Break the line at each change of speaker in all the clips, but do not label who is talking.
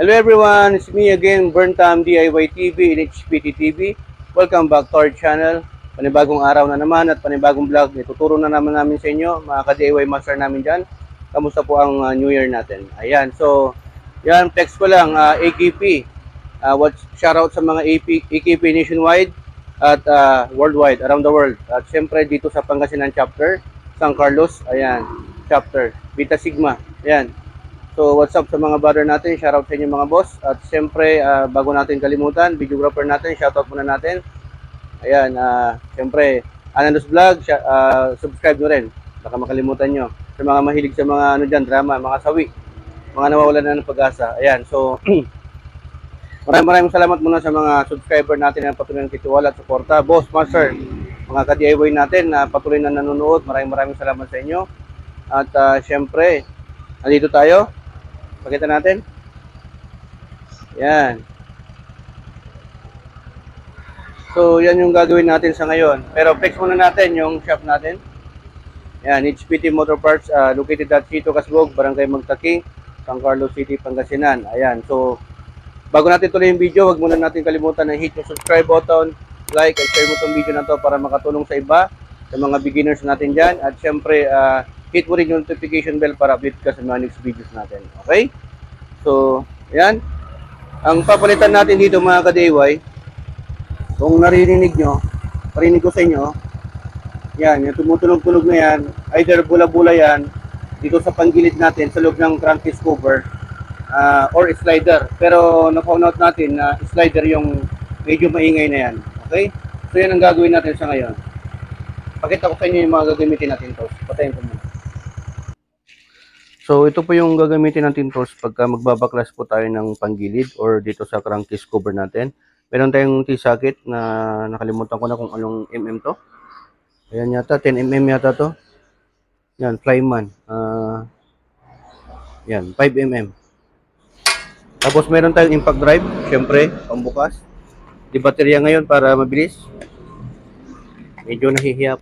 Hello everyone, it's me again, Burntam DIY TV in HPT TV. Welcome back to our channel. Panibagong araw na naman at panibagong vlog. Ituturo na naman namin sa inyo, mga ka-DIY master namin dyan. Kamusta po ang New Year natin? Ayan, so, yan, text ko lang, AKP. Shoutout sa mga AKP nationwide at worldwide, around the world. At siyempre dito sa Pangasinan chapter, San Carlos, ayan, chapter, Beta Sigma, ayan. So, what's up sa mga brother natin? Shoutout sa inyo mga boss. At siyempre, bago natin kalimutan, videographer natin, shoutout muna natin. Ayan, siyempre, Anandos Vlog, subscribe nyo rin. Baka makalimutan nyo. Sa mga mahilig sa mga ano dyan, drama, mga sawi, mga nawawalan na ng pag-asa. Ayan, so, maraming salamat muna sa mga subscriber natin na patuloy ng titiwala at suporta. Boss, master, mga ka-DIY natin na patuloy na nanonood, maraming salamat sa inyo. At siyempre, andito tayo. Pakita natin. Yan. So, yan yung gagawin natin sa ngayon. Pero flex muna natin yung shop natin. Yan, HPT Motor Parts, located at Sito Casbog, Barangay Magtaking, San Carlos City, Pangasinan. Ayan, so, bago natin tuloy yung video, wag muna natin kalimutan na hit yung subscribe button, like, at share mo itong video na to para makatulong sa iba, sa mga beginners natin dyan. At syempre, hit mo rin yung notification bell para update ka sa mga next videos natin. Okay? So, yan. Ang papalitan natin dito mga ka-DIY, kung naririnig nyo, parinig ko sa inyo, yan, yung tumutunog-tunog na yan, either bula-bula yan, dito sa panggilid natin, sa loob ng crankcase cover, or slider. Pero na-found out natin na slider yung medyo maingay na yan. Okay? So, yan ang gagawin natin sa ngayon. Pakita ko sa inyo yung mga gagamitin natin to. Patayin ko muna. So, ito po yung gagamitin natin tools pagka magbabaklas po tayo ng panggilid or dito sa crankcase cover natin. Meron tayong T-socket na nakalimutan ko na kung anong mm to. Ayan yata, 10mm yata to. Yan, Flyman. Yan, 5mm. Tapos meron tayong impact drive, syempre, pambukas. Di baterya ngayon para mabilis. Medyo nahihiyap.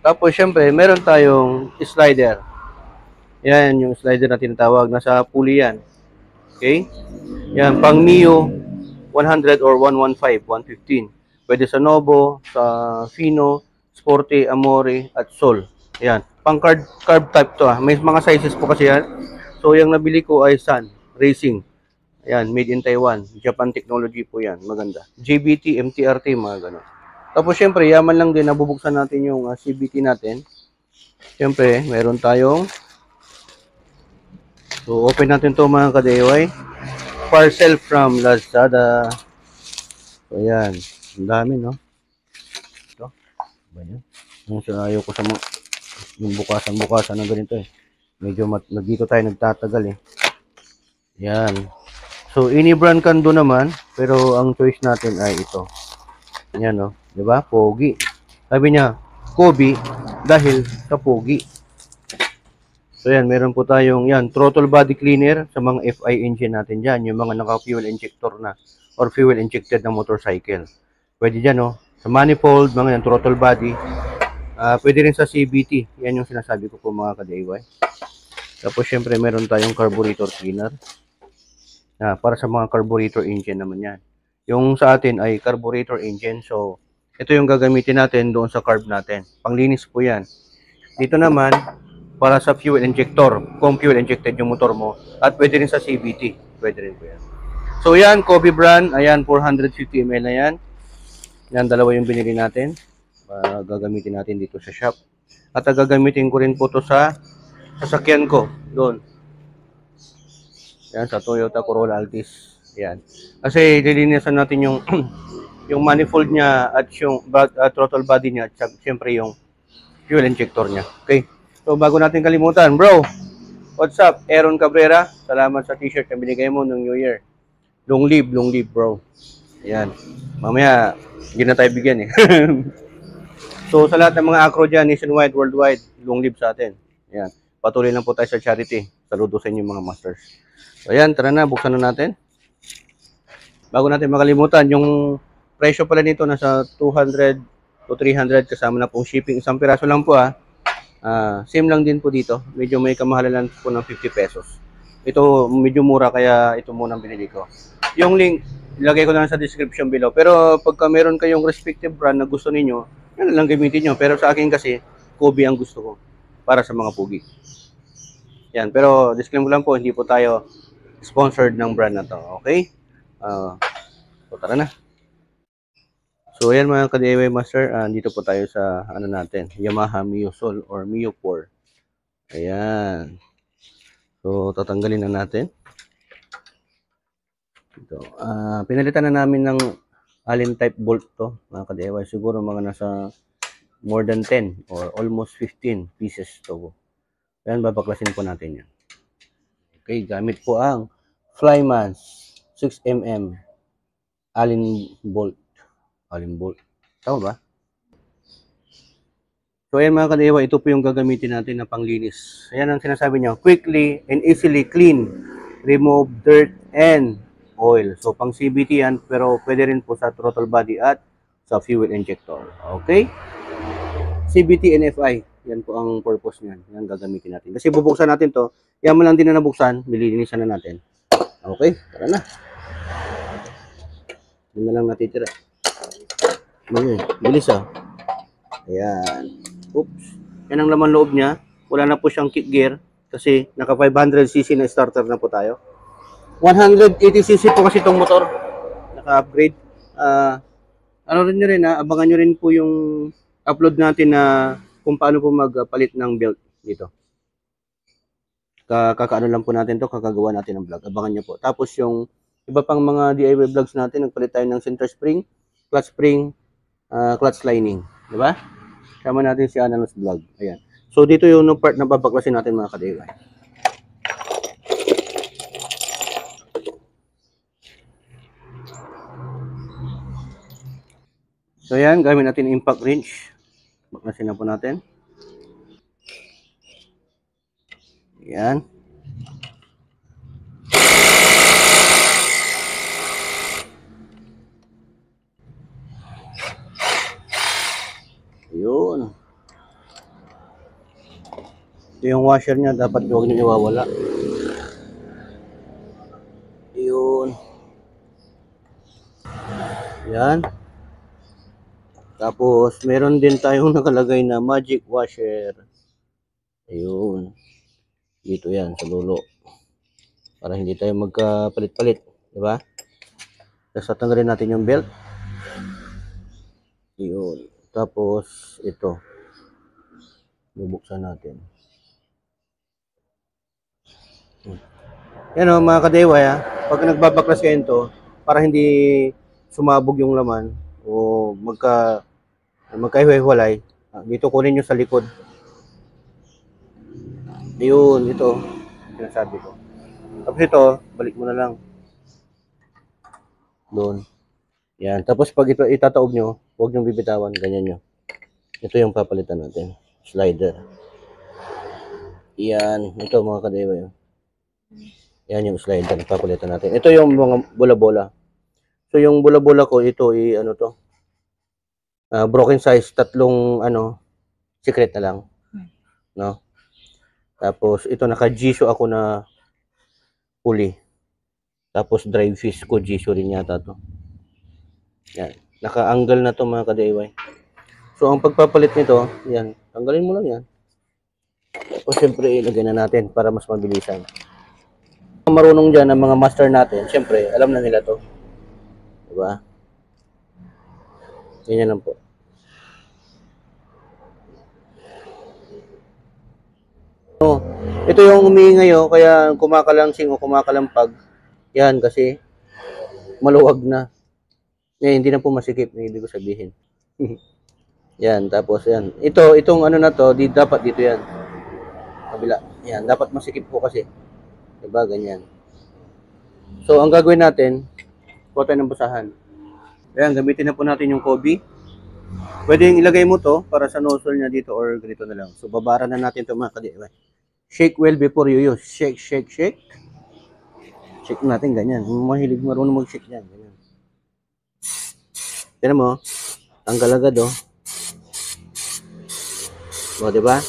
Tapos syempre, meron tayong slider. Yan, yung slider na tinatawag. Nasa pulley yan. Okay? Yan, pang Mio 100 or 115, 115. Pwede sa Novo, sa Fino, Sporty, Amore, at Sol. Yan. Pang carb type to. May mga sizes po kasi yan. So, yung nabili ko ay Sun Racing. Ayan, made in Taiwan. Japan technology po yan. Maganda. JBT, MTRT, mga gano'n. Tapos, syempre, yaman lang din. Nabubuksan natin yung CBT natin. Syempre, meron tayong so, open natin to mga ka-DIY. Parcel from Lazada. So, ayan. Ang dami, no? Ito. Ba yan? Ayaw ko sa mga yung bukasan ng ganito eh. Medyo dito tayo nagtatagal eh. Ayan. So, any brand kando naman. Pero, ang choice natin ay ito. Ayan, no? Diba? Pogi. Sabi niya, Kobe dahil sa pogi. So yan, meron po tayong yan, throttle body cleaner sa mga FI engine natin dyan, yung mga naka-fuel injector na or fuel injected na motorcycle. Pwede dyan, no? Sa manifold, mga yan, throttle body. Pwede rin sa CBT. Yan yung sinasabi ko po mga ka-DIY. Tapos syempre meron tayong carburetor cleaner. Para sa mga carburetor engine naman yan. Yung sa atin ay carburetor engine. So, ito yung gagamitin natin doon sa carb natin. Panglinis po yan. Dito naman, para sa fuel injector, kung fuel injected yung motor mo, at pwede rin sa CVT, pwede rin po yan. So yan, Kobe brand, ayan, 450 ml na yan. Yan, dalawa yung binili natin. Gagamitin natin dito sa shop. At gagamitin ko rin po to sa sasakyan ko, doon. Yan, sa Toyota Corolla Altis. Yan. Kasi lilinisan natin yung yung manifold niya at yung throttle body niya at siyempre yung fuel injector niya. Okay? So, bago natin kalimutan, bro, what's up? Aaron Cabrera, salamat sa t-shirt na binigay mo ng New Year. Long live, bro. Ayan. Mamaya, hindi na tayo bigyan eh. So, sa lahat ng mga acro dyan, nationwide, worldwide, long live sa atin. Ayan. Patuloy lang po tayo sa charity. Saludo sa inyo mga masters. So, ayan, tara na, buksan na natin. Bago natin makalimutan, yung presyo pala nito nasa 200 to 300 kasama na pong shipping. Isang piraso lang po Same lang din po dito. Medyo may kamahalan po ng 50 pesos. Ito medyo mura kaya ito muna ang binili ko. Yung link, ilagay ko na lang sa description below. Pero pagka meron kayong respective brand na gusto ninyo, yan na lang gamitin nyo. Pero sa akin kasi, Kobe ang gusto ko para sa mga pugi. Yan, pero disclaimer lang po, hindi po tayo sponsored ng brand na to. Okay? So tara na. So ayan mga ka-DIY master, dito po tayo sa ano natin, Yamaha Mio Sol or Mio 4. Ayan. So tatanggalin na natin. Ito. Pinalitan na namin ng Allen type bolt to, mga ka-DIY. Siguro mga nasa more than 10 or almost 15 pieces to. Ayan, babaklasin po natin yan. Okay, gamit po ang Flyman's 6mm Allen bolt. Allen bolt. Tama ba? So ayan mga ka-DIY, ito po yung gagamitin natin na panglinis. Ayan ang sinasabi niyo, quickly and easily clean, remove dirt and oil. So pang CVT yan, pero pwede rin po sa throttle body at sa fuel injector. Okay? CVT and FI, yan po ang purpose niyan. Yan gagamitin natin. Kasi bubuksan natin to, yan mo lang din na nabuksan, nililinisan na natin. Okay? Tara na. Yan na lang natitira. Ayan, bilis Ayan. Oops. Yan ang laman loob niya. Wala na po siyang kick gear kasi naka 500cc na starter na po tayo. 180cc po kasi itong motor. Naka-upgrade. Ano rin nyo rin abangan nyo rin po yung upload natin na kung paano po magpalit ng belt dito. Kakaano lang po natin to, kakagawa natin ng vlog. Abangan nyo po. Tapos yung iba pang mga DIY vlogs natin, nagpalit tayo ng center spring, clutch lining. Diba? Sama natin si Analos Vlog. Ayan. So, dito yung part na babaklasin natin mga ka-DIY. So, ayan. Gamit natin impact wrench. Baklasin na po natin. Ayan. Yun. Ito yung washer niya. Dapat huwag nyo iwawala. Yun. Yan. Tapos, meron din tayong nakalagay na magic washer. Ayun. Dito yan, sa dulo. Para hindi tayo magkapalit-palit. Diba? Tapos, tatanggalin natin yung belt. Ayun. Tapos, ito. Bubuksan natin. Yan mga ka-DIY pag nagbabaklas kayo ito, para hindi sumabog yung laman o magkahiwalay, dito kunin nyo sa likod. Ayun, ito. Sinasabi ko. Tapos ito, balik mo na lang. Doon. Yan. Tapos pag ito itataob nyo, huwag nyo bibitawan. Ganyan nyo. Ito yung papalitan natin. Slider. Yan. Ito mga ka-DIY. Yan yung slider na papalitan natin. Ito yung mga bola-bola. So yung bola-bola ko, ito ano to? Broken size, tatlong secret na lang. No? Tapos ito naka-Jisoo ako na pulley. Tapos drive fish ko, Jisoo rin yata to. Yan. Naka-angle na to mga ka-DIY. So ang pagpapalit nito, yan. Tanggalin mo lang yan. O siyempre ilagay na natin para mas mabilisan. Marunong dyan ang mga master natin, siyempre alam na nila to. Diba? Ganyan lang po. So, ito yung umiingay kaya kumakalansing o kumakalampag. Yan kasi maluwag na. Hindi na po masikip, ibig ko sabihin. Yan, tapos yan. Itong ano na to, dapat dito yan. Kabila. Yan, dapat masikip po kasi. Diba, ganyan. So, ang gagawin natin, kuha tayo ng basahan. Ayan, gamitin na po natin yung Kobe. Pwede yung ilagay mo to para sa nozzle niya dito or ganito na lang. So, babara na natin ito mga ka-DIY. Shake well before you use. Shake, shake, shake. Shake natin ganyan. Mahilig marunong mag-shake yan. Ganyan. Tignan mo, tanggal agad O, diba?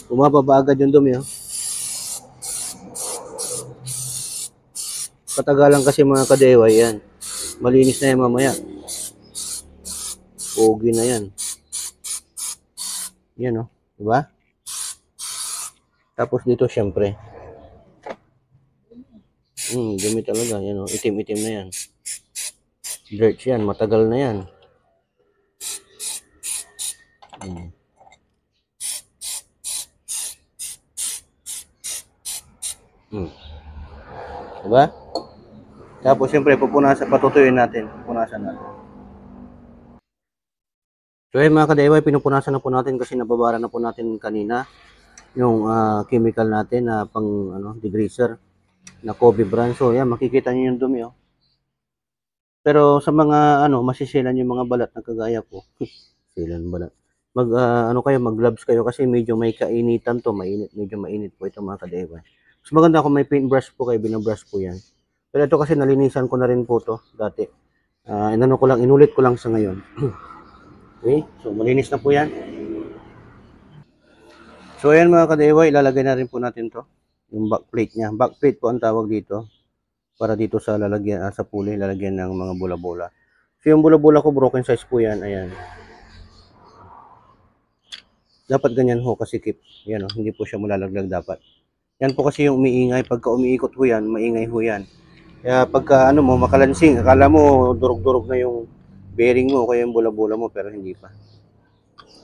Bumababa agad yung dumi Katagalan kasi mga ka-DIY yan. Malinis na yan mamaya. Pogi na yan. Yan, oh. Diba? Tapos dito, syempre. Dumi talaga. Yan, oh. Itim-itim na yan. Dirt yan. Matagal na yan. Diba? Tapos, syempre, patutuyuin natin. Pupunasan natin. So, mga ka-DIY, pinupunasan na po natin kasi nababara na po natin kanina yung chemical natin na pang degreaser na Kobe brand. So, yan, makikita niyo yung dumi, oh. Pero sa mga masisilan yung mga balat na kagaya ko. Silan balat. Mag-gloves kayo kasi medyo may kainitan to, medyo mainit po ito mga ka-DIY. Mas maganda kung may paintbrush po kayo, binabrush po yan. Pero ito kasi nalinisan ko na rin po to dati. Inulit ko lang sa ngayon. Okay, so malinis na po yan. So ayan mga ka-DIY, ilalagay na rin po natin to. Yung backplate niya. Backplate po ang tawag dito. Para dito sa lalagyan, sa pulley, lalagyan ng mga bola-bola. So yung bola-bola ko, broken size po yan. Ayan. Dapat ganyan ho kasi keep. Yan, oh, hindi po siya malalaglag dapat. Yan po kasi yung umiingay. Pagka umiikot ho yan, maingay ho yan. Kaya pagka makalansing, akala mo durog-durog na yung bearing mo o kaya yung bola-bola mo, pero hindi pa.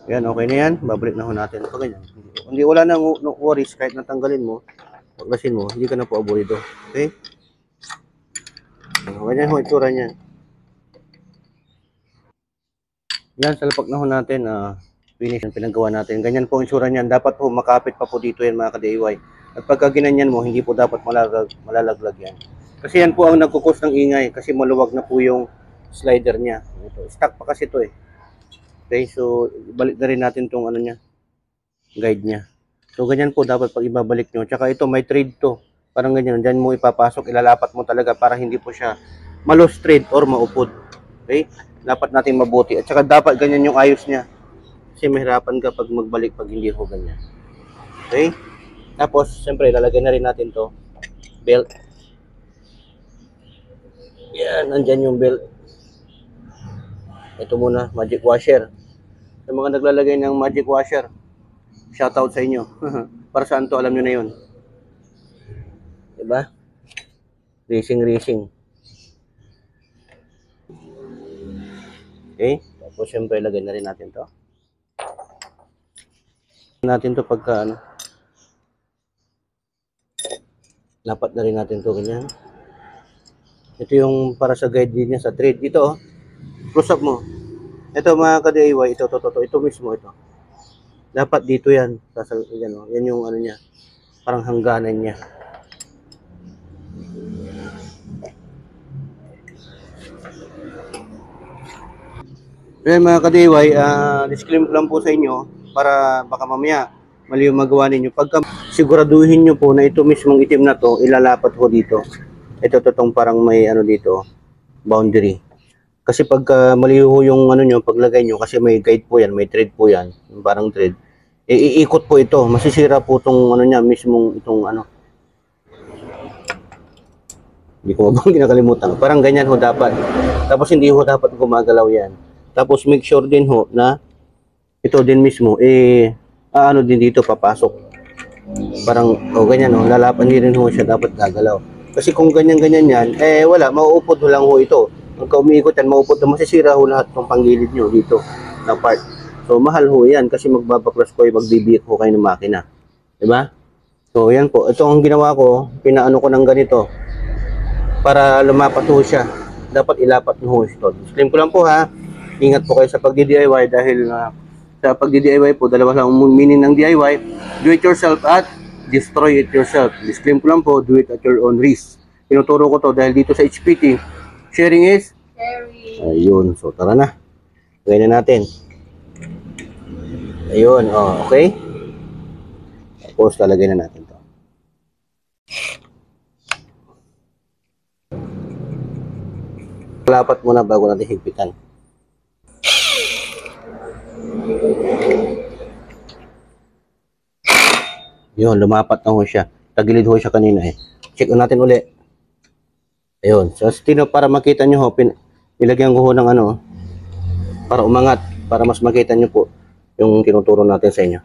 Yan, okay na yan. Babalik na ho natin. Ito ganyan. Hindi, wala nang no worries kahit natanggalin mo, paglasin mo, hindi ka na po aburido. Okay? Ganyan ho, itsura niyan. Yan, salpak na ho natin. Finish yung pinagawa natin. Ganyan po ang itsura niyan. Dapat po makapit pa po dito yan mga ka-DIY. At pagka ginanyan mo, hindi po dapat malalaglag yan. Kasi yan po ang nagkukos ng ingay kasi maluwag na po yung slider niya. Ito, stuck pa kasi ito eh. Okay, so balik na rin natin tong niya, guide niya. So ganyan po dapat pag ibabalik nyo. Tsaka ito may thread to. Parang ganyan, dyan mo ipapasok, ilalapat mo talaga para hindi po siya ma-loose thread or maupod. Okay? Dapat natin mabuti. At saka dapat ganyan yung ayos niya. Kasi mahirapan ka pag magbalik pag hindi ho ganyan. Okay? Tapos, siyempre, lalagay na rin natin to belt. Yan, nandyan yung belt. Ito muna, magic washer. Sa mga naglalagay ng magic washer, shoutout sa inyo. Para saan to, alam nyo na yun. Diba? Racing. Okay? Tapos syempre, lagay na rin natin to. Pagka lapat na rin natin to ganyan. Ito yung para sa guide din niya sa thread. Ito, oh. Close up mo. Ito mga ka-DIY, ito mismo ito. Dapat dito yan. Yan yung niya. Parang hangganan niya. Ayan mga ka-DIY, disclaimer lang po sa inyo para baka mamaya mali yung magawa ninyo. Pagka siguraduhin nyo po na ito mismong itim na to, ilalapat ko dito. Ito totong parang may dito, boundary. Kasi pagka mali yung nyo, paglagay nyo, kasi may guide po yan, may thread po yan, parang thread. Iikot po ito, masisira po itong niya, mismong itong Hindi ko mabang kinakalimutan. Parang ganyan ho dapat. Tapos hindi ho dapat gumagalaw yan. Tapos make sure din ho na ito din mismo, din dito papasok. Parang, ganyan ho, lalapan din ho siya, dapat gagalaw. Kasi kung ganyan-ganyan yan, wala, mauupod ho lang ho ito. Pagka umiikot yan, maupod na masisira ho lahat ng panggilid nyo dito na part. So, mahal ho yan kasi magbabaklas ko, magbibiyik ho kayo ng makina. Diba? So, yan po. Ito ang ginawa ko, pinaano ko ng ganito para lumapat ho siya. Dapat ilapat nyo ho ito. Disclaim ko lang po ha. Ingat po kayo sa pagdi-DIY dahil sa pagdi-DIY po, dalawa lang ang meaning ng DIY. Do it yourself at destroy it yourself. Disclaim ko lang po, do it at your own risk. Tinuturo ko to dahil dito sa HPT, sharing is caring. Ayun, so tara na. Gawin na natin. Ayun, okay. Tapos lalagay na natin to. Lapat muna bago natin higpitan. Yun, lumapat na ho siya. Tagilid ho siya kanina eh. Check natin uli. Ayun. So, para makita nyo ho, nilagyan ko ho ng ano, para umangat, para mas makita nyo po yung tinuturo natin sa inyo.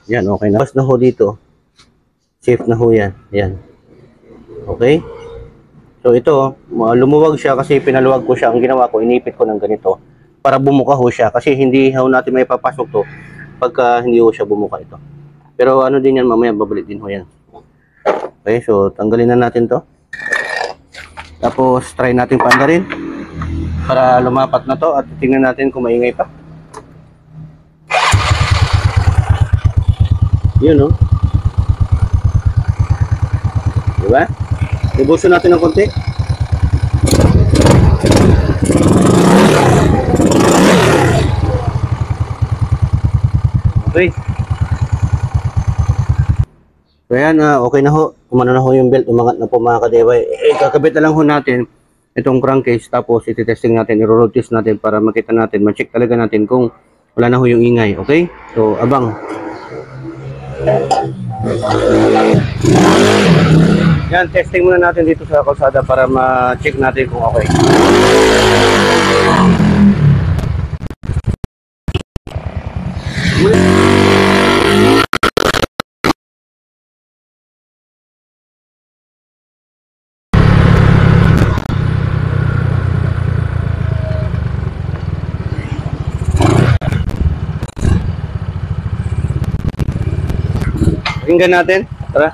Yan, okay na. Tapos na ho dito. Safe na ho yan. Yan. Okay? So ito, lumuwag siya kasi pinaluwag ko siya. Ang ginawa ko, inipit ko ng ganito para bumuka ho siya. Kasi hindi ho natin may papasok to pagka hindi ho siya bumuka ito. Pero ano din yan, mamaya babalik din ho yan. Okay, so tanggalin na natin to. Tapos try natin paandarin para lumapat na to at tingnan natin kung maingay pa. Yun, no? Diba? Ibuso natin ng konti. Okay. So yan, okay na ho. Umano na ho yung belt. Umangat na po mga kadeway. Kakabit na lang ho natin itong crankcase. Tapos iti-testing natin, i-road test natin para makita natin, ma-check talaga natin kung wala na ho yung ingay. Okay? So, abang. Yan, testing muna natin dito sa kalsada para ma-check natin kung okay. Pakinggan natin. Tara.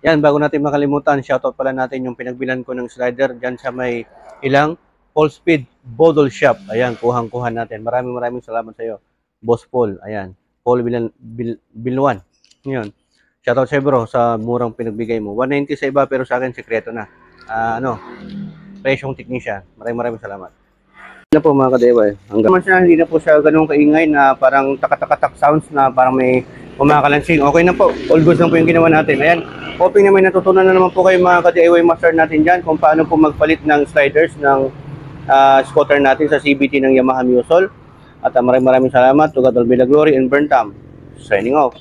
Yan, bago natin makalimutan, shoutout pala natin yung pinagbilan ko ng slider dyan sa may ilang Full Speed Bodol Shop. Ayan, kuhang-kuhan natin. Maraming salamat sa iyo, Boss Paul. Ayan, Paul Bilwan. Yun. Shoutout sa bro sa murang pinagbigay mo. 190 sa iba pero sa akin sekreto na. Presyong technician. Maraming salamat. Na po mga kadeway. Hanggang naman siya, hindi na po siya ganun kaingay na parang takatakatak sounds na parang may kumakalansing. Okay na po. All good lang po yung ginawa natin. Ayan. Hoping na may natutunan na naman po kayo mga ka-DIY master natin dyan kung paano po magpalit ng sliders ng scooter natin sa CVT ng Yamaha Muscle. At maraming salamat to God all be the glory and burn time. Signing off.